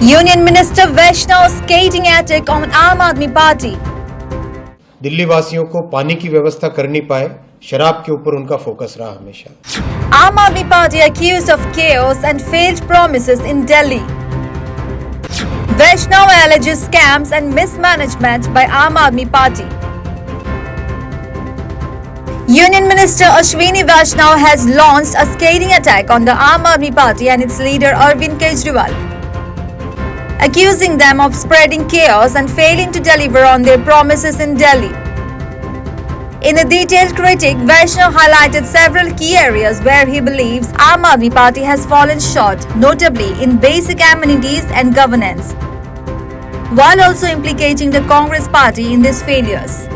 Union Minister Vaishnav skating attack on Aam Aadmi Party. Delhi वासियों को पानी की व्यवस्था कर नहीं पाए, शराब के ऊपर उनका फोकस रहा हमेशा। Aam Aadmi Party accused of chaos and failed promises in Delhi. Vaishnav alleges scams and mismanagement by Aam Aadmi Party. Union Minister Ashwini Vaishnav has launched a scathing attack on the Aam Aadmi Party and its leader Arvind Kejriwal, accusing them of spreading chaos and failing to deliver on their promises in Delhi. In a detailed critique, Vaishnav highlighted several key areas where he believes Aam Aadmi Party has fallen short, notably in basic amenities and governance, while also implicating the Congress Party in these failures.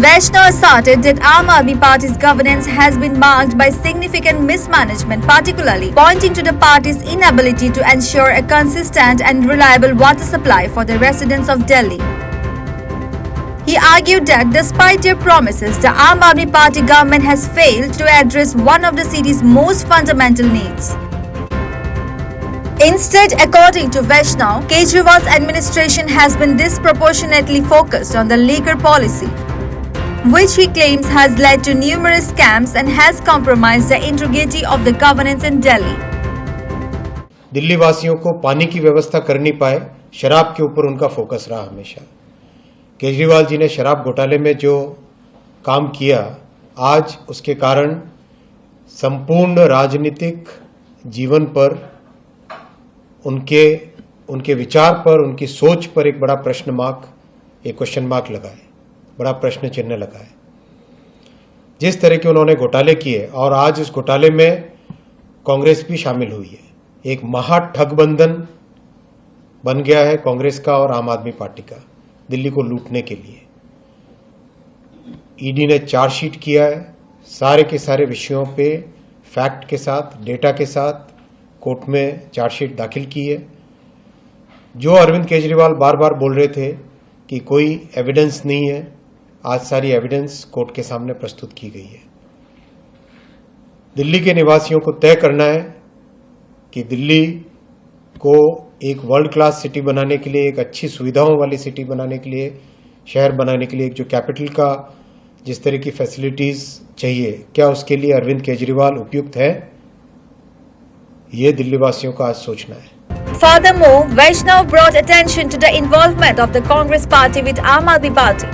Vaishnav asserted that Aam Aadmi Party's governance has been marked by significant mismanagement, particularly pointing to the party's inability to ensure a consistent and reliable water supply for the residents of Delhi. He argued that despite their promises, the Aam Aadmi Party government has failed to address one of the city's most fundamental needs. Instead, according to Vaishnav, Kejriwal's administration has been disproportionately focused on the liquor policy, which he claims has led to numerous scams and has compromised the integrity of the governance in Delhi. Delhi वासियों को पानी की व्यवस्था कर नहीं पाए, शराब के ऊपर उनका फोकस रहा हमेशा। केजरीवाल जी ने शराब घोटाले में जो काम किया, आज उसके कारण संपूर्ण राजनीतिक जीवन पर, उनके विचार पर, उनकी सोच पर एक बड़ा प्रश्न मार्क, एक क्वेश्चन मार्क लगा है, बड़ा प्रश्न चिन्ह लगा है। जिस तरह के उन्होंने घोटाले किए और आज इस घोटाले में कांग्रेस भी शामिल हुई है, एक महा ठगबंधन बन गया है कांग्रेस का और आम आदमी पार्टी का दिल्ली को लूटने के लिए। ईडी ने चार्जशीट किया है, सारे के सारे विषयों पे फैक्ट के साथ, डेटा के साथ कोर्ट में चार्जशीट दाखिल की है। जो अरविंद केजरीवाल बार बार बोल रहे थे कि कोई एविडेंस नहीं है, आज सारी एविडेंस कोर्ट के सामने प्रस्तुत की गई है। दिल्ली के निवासियों को तय करना है कि दिल्ली को एक वर्ल्ड क्लास सिटी बनाने के लिए, एक अच्छी सुविधाओं वाली सिटी बनाने के लिए, शहर बनाने के लिए, एक जो कैपिटल का जिस तरह की फैसिलिटीज चाहिए, क्या उसके लिए अरविंद केजरीवाल उपयुक्त है? ये दिल्ली वासियों को आज सोचना है। Furthermore, Vaishnav brought attention to the involvement of the Congress Party with Aam Aadmi Party,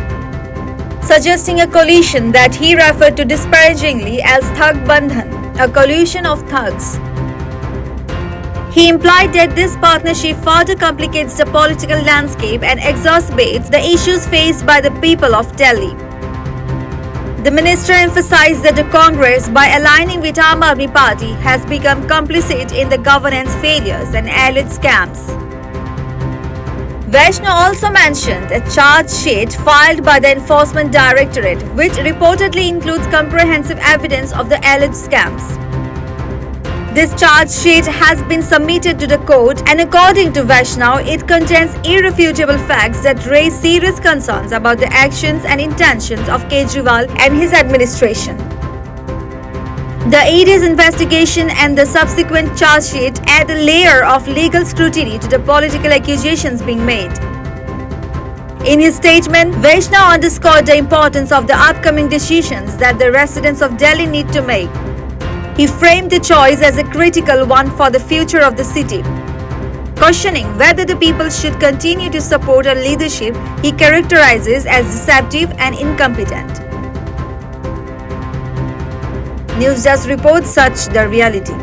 suggesting a coalition that he referred to disparagingly as Thug Bandhan, a coalition of thugs. He implied that this partnership further complicates the political landscape and exacerbates the issues faced by the people of Delhi. The minister emphasized that the Congress, by aligning with Aam Aadmi Party, has become complicit in the governance failures and alleged scams. Vaishnav also mentioned a charge sheet filed by the Enforcement Directorate, which reportedly includes comprehensive evidence of the alleged scams. This charge sheet has been submitted to the court, and according to Vaishnav, it contains irrefutable facts that raise serious concerns about the actions and intentions of Kejriwal and his administration. The ED's investigation and the subsequent charge sheet add a layer of legal scrutiny to the political accusations being made. In his statement, Vaishnav underscored the importance of the upcoming decisions that the residents of Delhi need to make. He framed the choice as a critical one for the future of the city, questioning whether the people should continue to support a leadership he characterizes as deceptive and incompetent. News Desk reports such the reality.